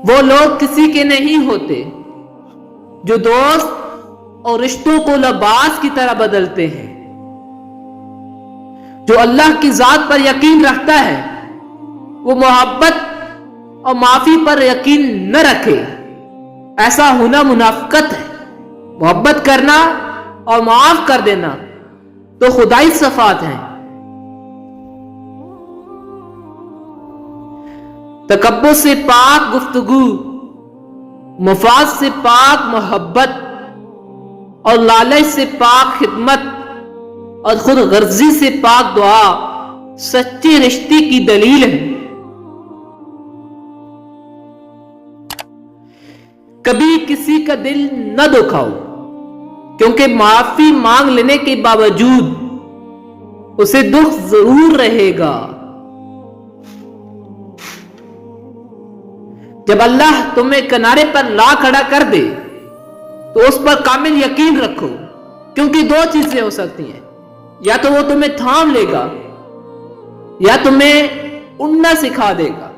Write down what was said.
وہ لوگ کسی کے نہیں ہوتے جو دوست اور رشتوں کو لباس کی طرح بدلتے ہیں۔ جو اللہ کی ذات پر یقین رکھتا ہے وہ محبت اور معافی پر یقین نہ رکھے، ایسا ہونا منافقت ہے۔ محبت کرنا اور معاف کر دینا تو خدائی صفات ہیں۔ تکبر سے پاک گفتگو، مفاد سے پاک محبت اور لالچ سے پاک خدمت اور خود غرضی سے پاک دعا سچے رشتے کی دلیل ہے۔ کبھی کسی کا دل نہ دکھاؤ، کیونکہ معافی مانگ لینے کے باوجود اسے دکھ ضرور رہے گا۔ جب اللہ تمہیں کنارے پر لا کھڑا کر دے تو اس پر کامل یقین رکھو، کیونکہ دو چیزیں ہو سکتی ہیں، یا تو وہ تمہیں تھام لے گا یا تمہیں اڑنا سکھا دے گا۔